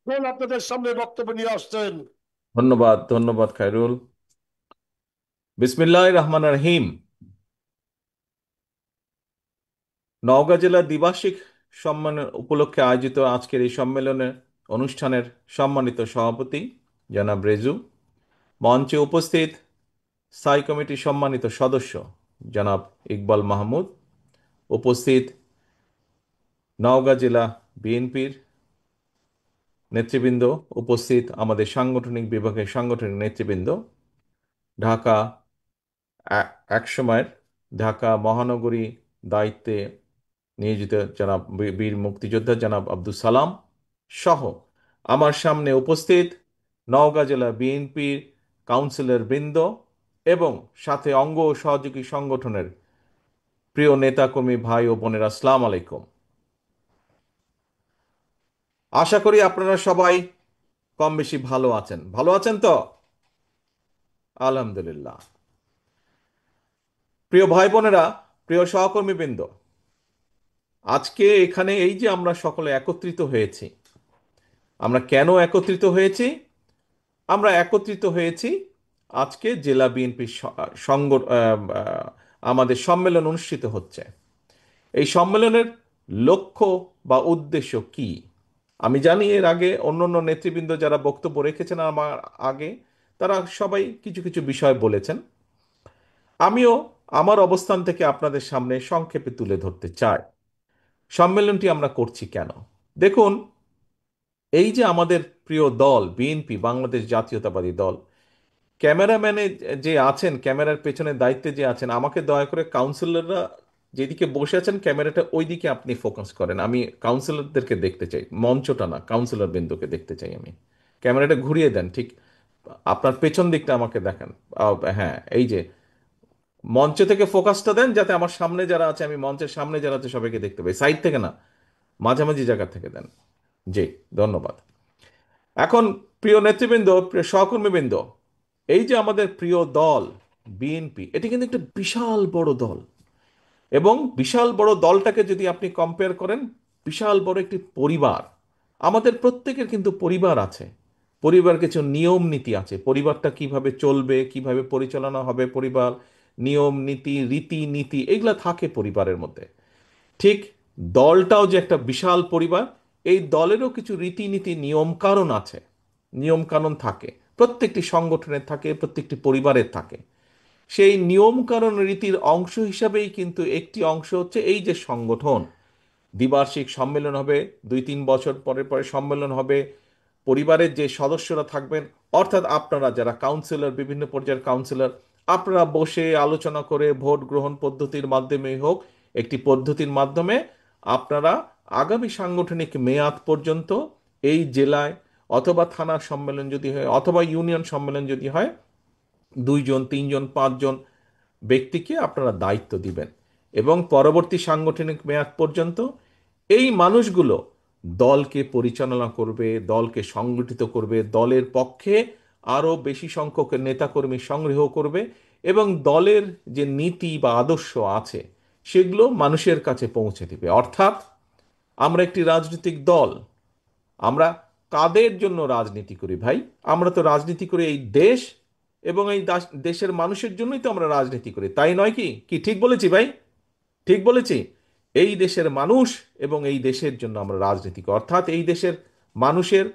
কোন আপনাদের সামনে বক্তব্য নিয়ে আসছেন? ধন্যবাদ ধন্যবাদ খায়রুল। বিসমিল্লাহির রহমানির রহিম। নওগাঁ জেলা দ্বিবার্ষিক সম্মেলন উপলক্ষে আয়োজিত আজকের এই সম্মেলনের অনুষ্ঠানের সম্মানিত সভাপতি জনাব রেজু, মঞ্চে উপস্থিত স্থায়ী কমিটির সম্মানিত সদস্য জনাব ইকবাল মাহমুদ, উপস্থিত নওগাঁ জেলা বিএনপির নেতৃবৃন্দ, উপস্থিত আমাদের সাংগঠনিক বিভাগের সাংগঠনিক নেতৃবৃন্দ, ঢাকা এক সময়ের ঢাকা মহানগরী দায়িত্বে নিয়োজিত জনাব বীর মুক্তিযোদ্ধা জনাব আব্দুল সালাম সহ আমার সামনে উপস্থিত নওগাঁ জেলা বিএনপির কাউন্সিলর বৃন্দ এবং সাথে অঙ্গ ও সহযোগী সংগঠনের প্রিয় নেতাকর্মী ভাই ও বোনেরা, আসসালামু আলাইকুম। আশা করি আপনারা সবাই কম বেশি ভালো আছেন। ভালো আছেন তো? আলহামদুলিল্লাহ। প্রিয় ভাই বোনেরা, প্রিয় সহকর্মীবৃন্দ, আজকে এখানে এই যে আমরা সকলে একত্রিত হয়েছি, আমরা কেন একত্রিত হয়েছি? আমরা একত্রিত হয়েছি আজকে জেলা বিএনপির সংগ আমাদের সম্মেলন অনুষ্ঠিত হচ্ছে। এই সম্মেলনের লক্ষ্য বা উদ্দেশ্য কি? আমি জানি এর আগে অন্যান্য নেতৃবৃন্দ যারা বক্তব্য রেখেছেন আমার আগে, তারা সবাই কিছু কিছু বিষয় বলেছেন। আমিও আমার অবস্থান থেকে আপনাদের সামনে সংক্ষেপে তুলে ধরতে চাই সম্মেলনটি আমরা করছি কেন। দেখুন, এই যে আমাদের প্রিয় দল বিএনপি, বাংলাদেশ জাতীয়তাবাদী দল, ক্যামেরাম্যানে যে আছেন, ক্যামেরার পেছনে দায়িত্বে যে আছেন, আমাকে দয়া করে কাউন্সিলররা যেদিকে বসে আছেন ক্যামেরাটা ওই দিকে আপনি ফোকাস করেন। আমি কাউন্সিলরদেরকে দেখতে চাই, মঞ্চটা না, কাউন্সিলর বিন্দুকে দেখতে চাই আমি। ক্যামেরাটা ঘুরিয়ে দেন, ঠিক আপনার পেছন দিকটা আমাকে দেখান। হ্যাঁ, এই যে মঞ্চ থেকে ফোকাসটা দেন, যাতে আমার সামনে যারা আছে, আমি মঞ্চের সামনে যারা আছে সবাইকে দেখতে পাই, সাইড থেকে না, মাঝামাঝি জায়গা থেকে দেন। জি, ধন্যবাদ। এখন প্রিয় নেতৃবৃন্দ, প্রিয় সহকর্মীবৃন্দ, এই যে আমাদের প্রিয় দল বিএনপি, এটি কিন্তু একটা বিশাল বড় দল। এবং বিশাল বড় দলটাকে যদি আপনি কম্পেয়ার করেন, বিশাল বড় একটি পরিবার। আমাদের প্রত্যেকের কিন্তু পরিবার আছে, পরিবার কিছু নিয়ম নীতি আছে, পরিবারটা কিভাবে চলবে, কিভাবে পরিচালনা হবে পরিবার, নিয়ম নীতি রীতি নীতি এগুলা থাকে পরিবারের মধ্যে। ঠিক দলটাও যে একটা বিশাল পরিবার, এই দলেরও কিছু রীতিনীতি নিয়ম কানুন আছে, নিয়ম কানুন থাকে, প্রত্যেকটি সংগঠনের থাকে, প্রত্যেকটি পরিবারের থাকে। সেই নিয়ম কানুন রীতির অংশ হিসাবেই কিন্তু একটি অংশ হচ্ছে এই যে সংগঠন। দ্বিবার্ষিক সম্মেলন হবে, 2-3 বছর পরে পরে সম্মেলন হবে। পরিবারের যে সদস্যরা থাকবেন, অর্থাৎ আপনারা যারা কাউন্সিলর, বিভিন্ন পর্যায়ের কাউন্সিলর, আপনারা বসে আলোচনা করে ভোট গ্রহণ পদ্ধতির মাধ্যমে হোক, একটি পদ্ধতির মাধ্যমে আপনারা আগামী সাংগঠনিক মেয়াদ পর্যন্ত এই জেলায়, অথবা থানা সম্মেলন যদি হয়, অথবা ইউনিয়ন সম্মেলন যদি হয়, 2 জন 3 জন 5 জন ব্যক্তিকে আপনারা দায়িত্ব দিবেন। এবং পরবর্তী সাংগঠনিক মেয়াদ পর্যন্ত এই মানুষগুলো দলকে পরিচালনা করবে, দলকে সংগঠিত করবে, দলের পক্ষে আরও বেশি সংখ্যক নেতাকর্মী সংগ্রহ করবে, এবং দলের যে নীতি বা আদর্শ আছে সেগুলো মানুষের কাছে পৌঁছে দিবে। অর্থাৎ আমরা একটি রাজনৈতিক দল। আমরা কাদের জন্য রাজনীতি করি ভাই? আমরা তো রাজনীতি করি এই দেশ এবং এই দেশের মানুষের জন্যই তো আমরা রাজনীতি করি, তাই নয় কি? কি ঠিক বলেছি ভাই? ঠিক বলেছি? এই দেশের মানুষ এবং এই দেশের জন্য আমরা রাজনীতি করি, অর্থাৎ এই দেশের মানুষের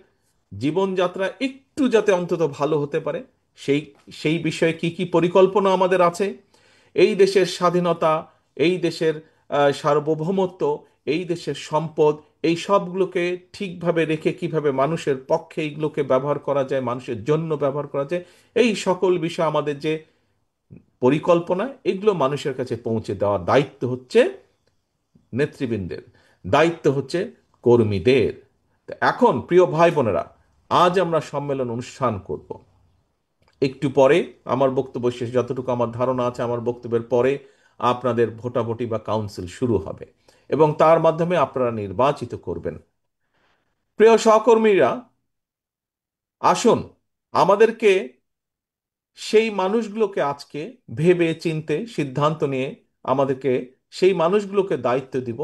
জীবনযাত্রা একটু যাতে অন্তত ভালো হতে পারে, সেই সেই বিষয়ে কি কি পরিকল্পনা আমাদের আছে, এই দেশের স্বাধীনতা, এই দেশের সার্বভৌমত্ব, এই দেশের সম্পদ, এই সবগুলোকে ঠিকভাবে রেখে কিভাবে মানুষের পক্ষে এইগুলোকে ব্যবহার করা যায়, মানুষের জন্য ব্যবহার করা যায়, এই সকল বিষয় আমাদের যে পরিকল্পনা, এগুলো মানুষের কাছে পৌঁছে দেওয়ার দায়িত্ব হচ্ছে নেতৃবৃন্দের, দায়িত্ব হচ্ছে কর্মীদের। তো এখন প্রিয় ভাই বোনেরা, আজ আমরা সম্মেলন অনুষ্ঠান করব। একটু পরে আমার বক্তব্য শেষ, যতটুকু আমার ধারণা আছে, আমার বক্তব্যের পরে আপনাদের ভোটাভুটি বা কাউন্সিল শুরু হবে এবং তার মাধ্যমে আপনারা নির্বাচিত করবেন। প্রিয় সহকর্মীরা, আসুন আমাদেরকে সেই মানুষগুলোকে আজকে ভেবে চিন্তে সিদ্ধান্ত নিয়ে আমাদেরকে সেই মানুষগুলোকে দায়িত্ব দিব,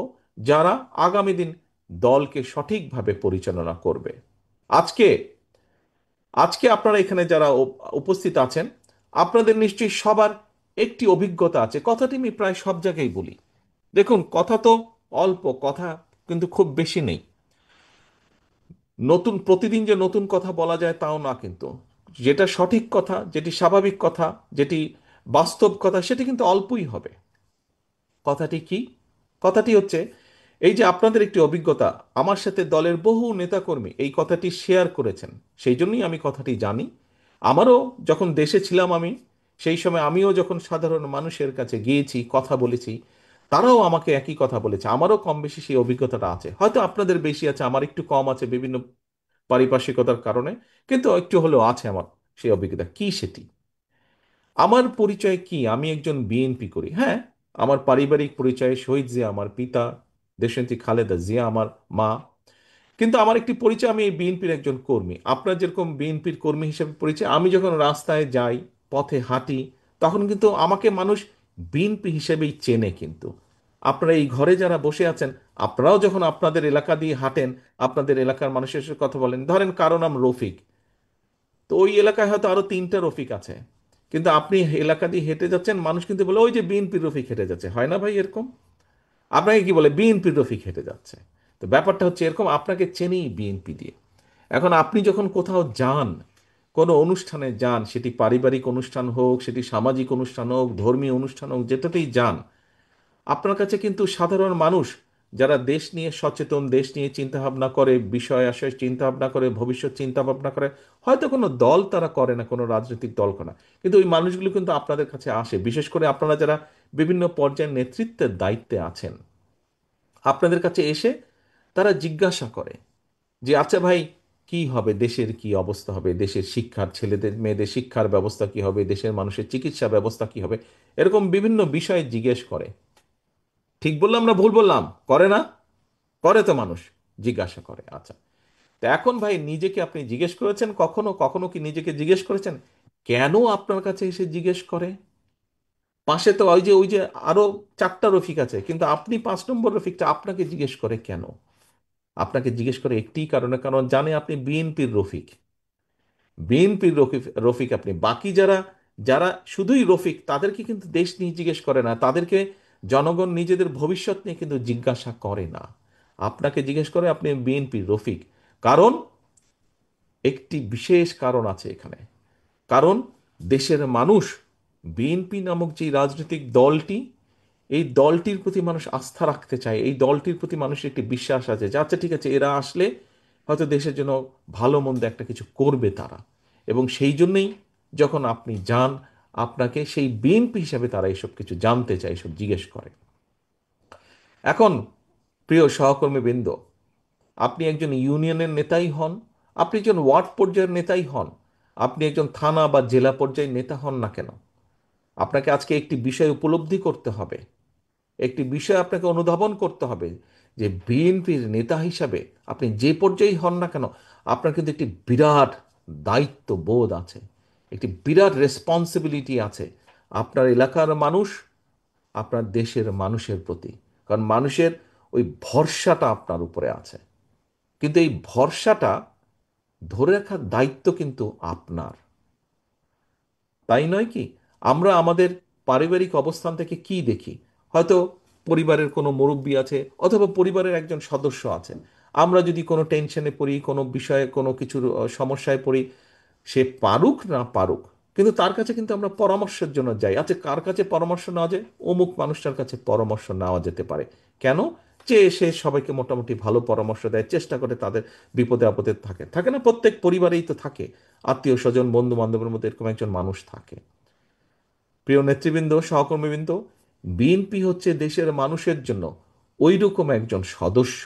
যারা আগামী দিন দলকে সঠিকভাবে পরিচালনা করবে। আজকে আজকে আপনারা এখানে যারা উপস্থিত আছেন, আপনাদের নিশ্চয়ই সবার একটি অভিজ্ঞতা আছে। কথাটি আমি প্রায় সব জায়গায় বলি। দেখুন, কথা তো অল্প কথা, কিন্তু খুব বেশি নেই। নতুন প্রতিদিন যে নতুন কথা বলা যায় তাও না, কিন্তু যেটা সঠিক কথা, যেটি স্বাভাবিক কথা, যেটি বাস্তব কথা, সেটি কিন্তু অল্পই হবে। কথাটি কি? কথাটি হচ্ছে এই যে আপনাদের একটি অভিজ্ঞতা, আমার সাথে দলের বহু নেতাকর্মী এই কথাটি শেয়ার করেছেন, সেই জন্যই আমি কথাটি জানি। আমারও যখন দেশে ছিলাম আমি, সেই সময় আমিও যখন সাধারণ মানুষের কাছে গিয়েছি, কথা বলেছি, তারাও আমাকে একই কথা বলেছে। আমারও কম বেশি সেই অভিজ্ঞতাটা আছে, হয়তো আপনাদের বেশি আছে, আমার একটু কম আছে বিভিন্ন পারিপার্শ্বিকতার কারণে, কিন্তু একটু হলেও আছে আমার সেই অভিজ্ঞতা। কি সেটি? আমার পরিচয় কি? আমি একজন বিএনপি করি, হ্যাঁ। আমার পারিবারিক পরিচয় শহীদ জিয়া আমার পিতা, দেশনেত্রী খালেদা জিয়া আমার মা। কিন্তু আমার একটি পরিচয়, আমি এই বিএনপির একজন কর্মী। আপনার যেরকম বিএনপির কর্মী হিসেবে পরিচয়, আমি যখন রাস্তায় যাই, পথে হাঁটি, তখন কিন্তু আমাকে মানুষ বিএনপি হিসেবেই চেনে। কিন্তু আপনারা এই ঘরে যারা বসে আছেন, আপনারাও যখন আপনাদের এলাকা দিয়ে হাঁটেন, আপনাদের এলাকার মানুষের সাথে কথা বলেন, ধরেন কারো নাম রফিক, তো ওই এলাকায় হয়তো আরো 3টা রফিক আছে, কিন্তু আপনি এলাকা দিয়ে হেঁটে যাচ্ছেন, মানুষ কিন্তু বলে ওই যে বিএনপির রফিক হেঁটে যাচ্ছে, হয় না ভাই এরকম? আপনাকে কি বলে? বিএনপির রফিক হেঁটে যাচ্ছে। তো ব্যাপারটা হচ্ছে এরকম, আপনাকে চেনেই বিএনপি দিয়ে। এখন আপনি যখন কোথাও যান, কোনো অনুষ্ঠানে যান, সেটি পারিবারিক অনুষ্ঠান হোক, সেটি সামাজিক অনুষ্ঠান হোক, ধর্মীয় অনুষ্ঠান হোক, যেটাতেই যান, আপনার কাছে কিন্তু সাধারণ মানুষ যারা দেশ নিয়ে সচেতন, দেশ নিয়ে চিন্তাভাবনা করে, বিষয় আশয় চিন্তাভাবনা করে, ভবিষ্যৎ চিন্তাভাবনা করে, হয়তো কোনো দল তারা করে না, কোনো রাজনৈতিক দল করে না, কিন্তু ওই মানুষগুলো কিন্তু আপনাদের কাছে আসে। বিশেষ করে আপনারা যারা বিভিন্ন পর্যায়ে নেতৃত্বের দায়িত্বে আছেন, আপনাদের কাছে এসে তারা জিজ্ঞাসা করে যে আচ্ছা ভাই, কি হবে, দেশের কি অবস্থা হবে, দেশের শিক্ষার, ছেলেদের মেয়েদের শিক্ষার ব্যবস্থা কি হবে, দেশের মানুষের চিকিৎসা ব্যবস্থা কি হবে, এরকম বিভিন্ন বিষয়ে জিজ্ঞেস করে। ঠিক বললাম না ভুল বললাম? করে না? করে তো মানুষ, জিজ্ঞাসা করে। আচ্ছা, তো এখন ভাই, নিজেকে আপনি জিজ্ঞেস করেছেন কখনো? কখনো কি নিজেকে জিজ্ঞেস করেছেন কেন আপনার কাছে এসে জিজ্ঞেস করে? পাশে তো ওই যে আরো 4টা রফিক আছে, কিন্তু আপনি 5 নম্বর রফিকটা আপনাকে জিজ্ঞেস করে কেন? আপনাকে জিজ্ঞেস করে একটি কারণে, কারণ জানে আপনি বিএনপির রফিক। বিএনপির রফিক রফিক আপনি। বাকি যারা যারা শুধুই রফিক, তাদেরকে কিন্তু দেশ নিয়ে জিজ্ঞেস করে না, তাদেরকে জনগণ নিজেদের ভবিষ্যৎ নিয়ে কিন্তু জিজ্ঞাসা করে না। আপনাকে জিজ্ঞেস করে আপনি বিএনপির রফিক। কারণ একটি বিশেষ কারণ আছে এখানে। কারণ দেশের মানুষ বিএনপি নামক যে রাজনৈতিক দলটি, এই দলটির প্রতি মানুষ আস্থা রাখতে চায়, এই দলটির প্রতি মানুষের একটি বিশ্বাস আছে যে আচ্ছা ঠিক আছে, এরা আসলে হয়তো দেশের জন্য ভালো মন্দ একটা কিছু করবে তারা। এবং সেই জন্যই যখন আপনি যান, আপনাকে সেই বিএনপি হিসাবে তারা এসব কিছু জানতে চায়, এসব জিজ্ঞেস করে। এখন প্রিয় সহকর্মীবৃন্দ, আপনি একজন ইউনিয়নের নেতাই হন, আপনি একজন ওয়ার্ড পর্যায়ের নেতাই হন, আপনি একজন থানা বা জেলা পর্যায়ের নেতা হন না কেন, আপনাকে আজকে একটি বিষয় উপলব্ধি করতে হবে, একটি বিষয় আপনাকে অনুধাবন করতে হবে যে বিএনপির নেতা হিসাবে আপনি যে পর্যায়েই হন না কেন, আপনার কিন্তু একটি বিরাট দায়িত্ব বোধ আছে, একটি বিরাট রেসপন্সিবিলিটি আছে আপনার এলাকার মানুষ, আপনার দেশের মানুষের প্রতি। কারণ মানুষের ওই ভরসাটা আপনার উপরে আছে, কিন্তু এই ভরসাটা ধরে রাখার দায়িত্ব কিন্তু আপনার, তাই নয় কি? আমরা আমাদের পারিবারিক অবস্থান থেকে কি দেখি? হয়তো পরিবারের কোনো মুরব্বী আছে, অথবা পরিবারের একজন সদস্য আছেন, আমরা যদি কোনো টেনশনে পড়ি, কোনো বিষয়ে কোনো কিছুর সমস্যায় পড়ি, সে পারুক না পারুক, কিন্তু তার কাছে কিন্তু আমরা পরামর্শের জন্য যাই। আচ্ছা, কার কাছে পরামর্শ নেওয়া যায়? অমুক মানুষটার কাছে পরামর্শ নেওয়া যেতে পারে। কেন? যে সে সবাইকে মোটামুটি ভালো পরামর্শ দেয়, চেষ্টা করে, তাদের বিপদে আপদে থাকে, থাকে না? প্রত্যেক পরিবারেই তো থাকে আত্মীয় স্বজন, বন্ধু বান্ধবের মধ্যে এরকম একজন মানুষ থাকে। প্রিয় নেতৃবৃন্দ, সহকর্মীবৃন্দ, বিএনপি হচ্ছে দেশের মানুষের জন্য ওই রকম একজন সদস্য,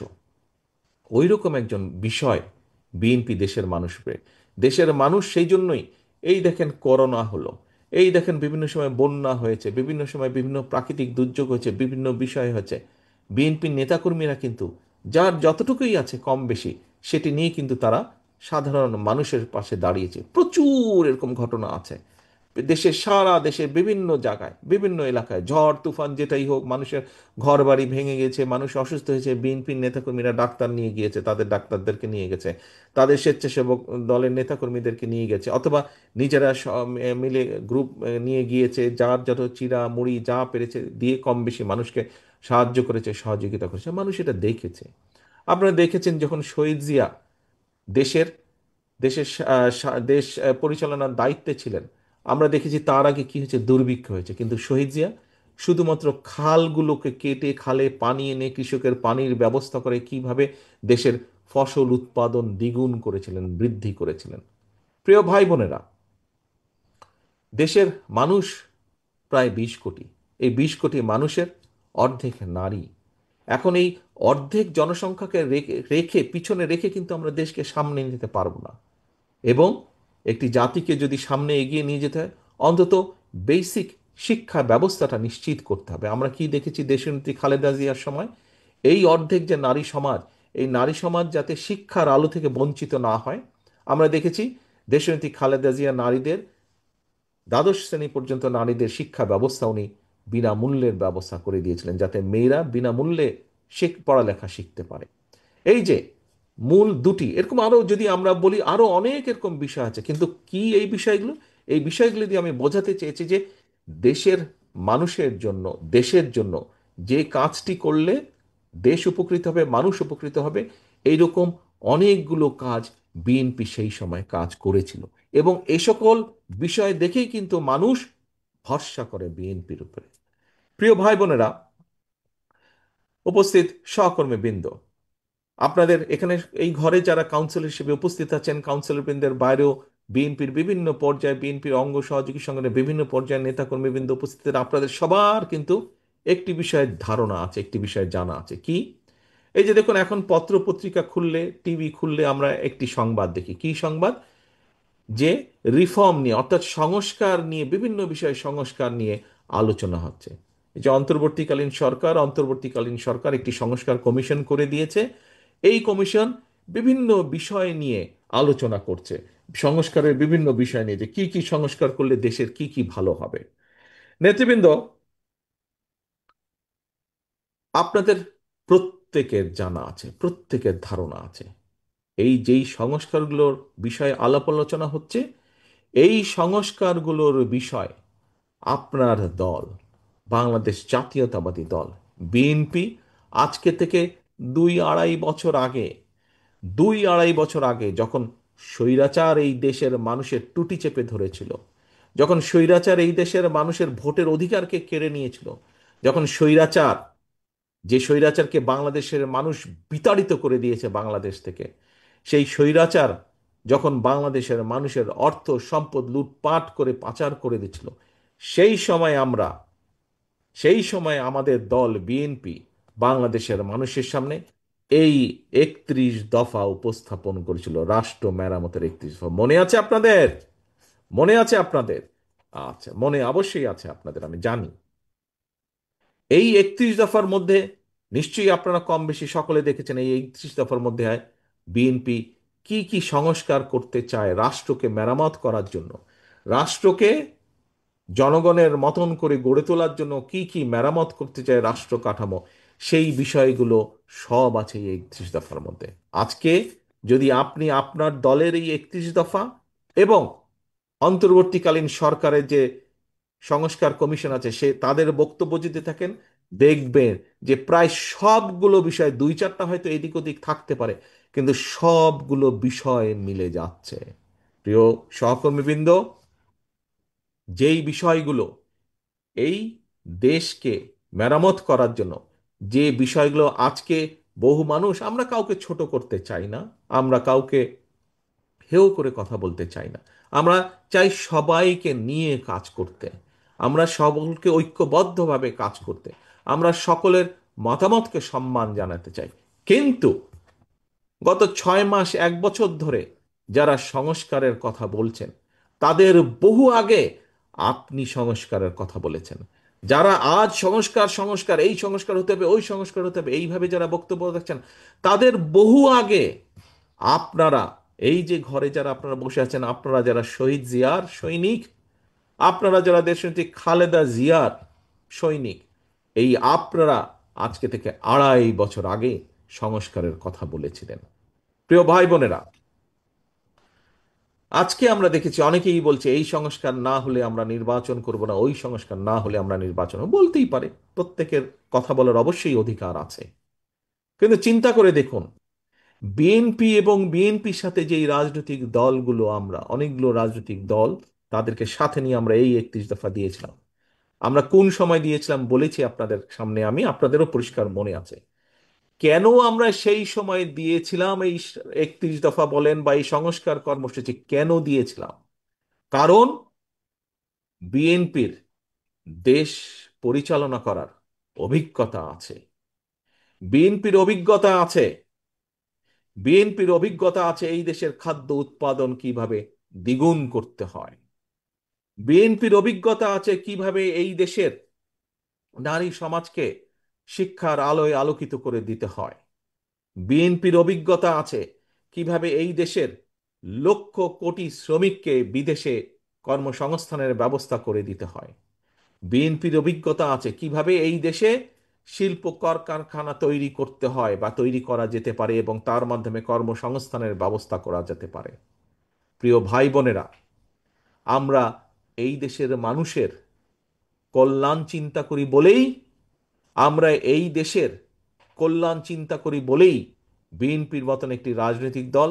ওই রকম একজন বিষয়। বিএনপি দেশের মানুষকে, দেশের মানুষ সেই জন্যই, এই দেখেন করোনা হলো, এই দেখেন বিভিন্ন সময় বন্যা হয়েছে, বিভিন্ন সময় বিভিন্ন প্রাকৃতিক দুর্যোগ হয়েছে, বিভিন্ন বিষয় হয়েছে, বিএনপির নেতাকর্মীরা কিন্তু যার যতটুকুই আছে কম বেশি, সেটি নিয়ে কিন্তু তারা সাধারণ মানুষের পাশে দাঁড়িয়েছে। প্রচুর এরকম ঘটনা আছে। দেশের সারা দেশের বিভিন্ন জায়গায় বিভিন্ন এলাকায় ঝড় তুফান যেটাই হোক, মানুষের ঘর বাড়ি ভেঙে গেছে, মানুষ অসুস্থ হয়েছে, বিএনপির নেতাকর্মীরা ডাক্তার নিয়ে গিয়েছে, তাদের ডাক্তারদেরকে নিয়ে গেছে, তাদের স্বেচ্ছাসেবক দলের নেতাকর্মীদেরকে নিয়ে গেছে, অথবা নিজেরা মিলে গ্রুপ নিয়ে গিয়েছে, যার যত চিরা মুড়ি যা পেরেছে দিয়ে কম বেশি মানুষকে সাহায্য করেছে, সহযোগিতা করেছে, মানুষ এটা দেখেছে। আপনারা দেখেছেন যখন শহীদ জিয়া দেশের দেশের দেশ পরিচালনার দায়িত্বে ছিলেন, আমরা দেখেছি তার আগে কি হয়েছে, দুর্ভিক্ষ হয়েছে, কিন্তু শহীদ জিয়া শুধুমাত্র খালগুলোকে কেটে খালে পানি এনে কৃষকের পানির ব্যবস্থা করে কিভাবে দেশের ফসল উৎপাদন দ্বিগুণ করেছিলেন, বৃদ্ধি করেছিলেন। প্রিয় ভাই বোনেরা, দেশের মানুষ প্রায় 20 কোটি। এই 20 কোটি মানুষের অর্ধেক নারী। এখন এই অর্ধেক জনসংখ্যাকে রেখে রেখে পিছনে রেখে কিন্তু আমরা দেশকে সামনে নিতে পারবো না। এবং একটি জাতিকে যদি সামনে এগিয়ে নিয়ে যেতে হয়, অন্তত বেসিক শিক্ষা ব্যবস্থাটা নিশ্চিত করতে হবে। আমরা কি দেখেছি দেশনেত্রী খালেদা জিয়ার সময়, এই অর্ধেক যে নারী সমাজ, এই নারী সমাজ যাতে শিক্ষার আলো থেকে বঞ্চিত না হয়, আমরা দেখেছি দেশনেত্রী খালেদা জিয়া নারীদের দ্বাদশ শ্রেণী পর্যন্ত নারীদের শিক্ষা ব্যবস্থা উনি বিনামূল্যের ব্যবস্থা করে দিয়েছিলেন, যাতে মেয়েরা বিনামূল্যে পড়ালেখা শিখতে পারে। এই যে মূল দুটি, এরকম আরো যদি আমরা বলি আরো অনেক এরকম বিষয় আছে, কিন্তু কি এই বিষয়গুলো, এই বিষয়গুলো দিয়ে আমি বোঝাতে চেয়েছি যে দেশের মানুষের জন্য, দেশের জন্য যে কাজটি করলে দেশ উপকৃত হবে, মানুষ উপকৃত হবে, এইরকম অনেকগুলো কাজ বিএনপি সেই সময় কাজ করেছিল। এবং এ সকল বিষয় দেখেই কিন্তু মানুষ ভরসা করে বিএনপির উপরে। প্রিয় ভাই বোনেরা, উপস্থিত সহকর্মীবৃন্দ, আপনাদের এখানে এই ঘরে যারা কাউন্সিলর হিসেবে উপস্থিত আছেন, কাউন্সিলর বৃন্দের বাইরেও বিএনপির বিভিন্ন পর্যায়ে, বিএনপির অঙ্গ সহযোগী সংগঠনের বিভিন্ন পর্যায়ের নেতাকর্মীবৃন্দ উপস্থিত, আপনাদের সবার কিন্তু একটি বিষয়ের ধারণা আছে, একটি বিষয় জানা আছে। কি? এই যে দেখুন, এখন পত্র পত্রিকা খুললে, টিভি খুললে আমরা একটি সংবাদ দেখি। কি সংবাদ? যে রিফর্ম নিয়ে, অর্থাৎ সংস্কার নিয়ে, বিভিন্ন বিষয়ে সংস্কার নিয়ে আলোচনা হচ্ছে। এই যে অন্তর্বর্তীকালীন সরকার একটি সংস্কার কমিশন করে দিয়েছে। এই কমিশন বিভিন্ন বিষয় নিয়ে আলোচনা করছে, সংস্কারের বিভিন্ন বিষয় নিয়ে, যে কি কি সংস্কার করলে দেশের কি কি ভালো হবে। নেতৃবৃন্দ, আপনাদের প্রত্যেকের জানা আছে, প্রত্যেকের ধারণা আছে, এই যেই সংস্কারগুলোর বিষয়ে আলাপ আলোচনা হচ্ছে, এই সংস্কারগুলোর বিষয় আপনার দল, বাংলাদেশ জাতীয়তাবাদী দল বিএনপি, আজকে থেকে 2-2.5 বছর আগে যখন স্বৈরাচার এই দেশের মানুষের টুটি চেপে ধরেছিল, যখন স্বৈরাচার এই দেশের মানুষের ভোটের অধিকারকে কেড়ে নিয়েছিল, যখন যে স্বৈরাচারকে বাংলাদেশের মানুষ বিতাড়িত করে দিয়েছে বাংলাদেশ থেকে, সেই স্বৈরাচার যখন বাংলাদেশের মানুষের অর্থ সম্পদ লুটপাট করে পাচার করে দিচ্ছিল, সেই সময় আমাদের দল বিএনপি বাংলাদেশের মানুষের সামনে এই 31 দফা উপস্থাপন করেছিল, রাষ্ট্র মেরামতের 31 দফা। মনে আছে আপনাদের? মনে আছে আপনাদের? আচ্ছা, মনে অবশ্যই আছে আপনাদের, আমি জানি। এই 31 দফার মধ্যে নিশ্চয়ই আপনারা কম বেশি সকলে দেখেছেন, এই 31 দফার মধ্যে বিএনপি কি কি সংস্কার করতে চায় রাষ্ট্রকে মেরামত করার জন্য, রাষ্ট্রকে জনগণের মতন করে গড়ে তোলার জন্য কি কি মেরামত করতে চায় রাষ্ট্র কাঠামো, সেই বিষয়গুলো সব আছে এই 31 দফার মধ্যে। আজকে যদি আপনি আপনার দলের এই 31 দফা এবং অন্তর্বর্তীকালীন সরকারের যে সংস্কার কমিশন আছে তাদের বক্তব্য যদি থাকেন, দেখবেন যে প্রায় সবগুলো বিষয়, 2-4টা হয়তো এদিক ওদিক থাকতে পারে, কিন্তু সবগুলো বিষয় মিলে যাচ্ছে। প্রিয় সহকর্মীবৃন্দ, যেই বিষয়গুলো এই দেশকে মেরামত করার জন্য, যে বিষয়গুলো আজকে বহু মানুষ, আমরা কাউকে ছোট করতে চাই না, আমরা কাউকে হেও করে কথা বলতে চাই না, আমরা চাই সবাইকে নিয়ে কাজ করতে, আমরা সকলকে ঐক্যবদ্ধভাবে কাজ করতে, আমরা সকলের মতামতকে সম্মান জানাতে চাই। কিন্তু গত 6 মাস 1 বছর ধরে যারা সংস্কারের কথা বলছেন, তাদের বহু আগে আপনি সংস্কারের কথা বলেছেন। যারা আজ সংস্কার সংস্কার, এই সংস্কার হতে হবে, ওই সংস্কার হতে হবে, এইভাবে যারা বক্তব্য রাখছেন, তাদের বহু আগে আপনারা, এই যে ঘরে যারা আপনারা বসে আছেন, আপনারা যারা শহীদ জিয়ার সৈনিক, আপনারা যারা দেশনেত্রী খালেদা জিয়ার সৈনিক, এই আপনারা আজকে থেকে 2.5 বছর আগে সংস্কারের কথা বলেছিলেন। প্রিয় ভাই বোনেরা, আজকে আমরা দেখেছি অনেকেই বলছে এই সংস্কার না হলে আমরা নির্বাচন করব না, ওই সংস্কার না হলে আমরা নির্বাচন বলতেই পারে, প্রত্যেকের কথা বলার অবশ্যই অধিকার আছে। কিন্তু চিন্তা করে দেখুন, বিএনপি এবং বিএনপির সাথে যেই রাজনৈতিক দলগুলো, আমরা অনেকগুলো রাজনৈতিক দল, তাদেরকে সাথে নিয়ে আমরা এই 31 দফা দিয়েছিলাম। আমরা কোন সময় দিয়েছিলাম বলেছি আপনাদের সামনে, আমি আপনাদেরও পরিষ্কার মনে আছে। কেন আমরা সেই সময় দিয়েছিলাম এই 31 দফা বলেন বা এই সংস্কার কর্মসূচি কেন দিয়েছিলাম? কারণ বিএনপির দেশ পরিচালনা করার অভিজ্ঞতা আছে। বিএনপির অভিজ্ঞতা আছে বিএনপির অভিজ্ঞতা আছে এই দেশের খাদ্য উৎপাদন কিভাবে দ্বিগুণ করতে হয়। বিএনপির অভিজ্ঞতা আছে কিভাবে এই দেশের নারী সমাজকে শিক্ষার আলোয় আলোকিত করে দিতে হয়। বিএনপির অভিজ্ঞতা আছে কিভাবে এই দেশের লক্ষ কোটি শ্রমিককে বিদেশে কর্মসংস্থানের ব্যবস্থা করে দিতে হয়। বিএনপির অভিজ্ঞতা আছে কিভাবে এই দেশে শিল্প কলকারখানা তৈরি করতে হয় বা তৈরি করা যেতে পারে এবং তার মাধ্যমে কর্মসংস্থানের ব্যবস্থা করা যেতে পারে। প্রিয় ভাই বোনেরা, আমরা এই দেশের মানুষের কল্যাণ চিন্তা করি বলেই আমরা এই দেশের কল্যাণ চিন্তা করি বলেই বিএনপির মতন একটি রাজনৈতিক দল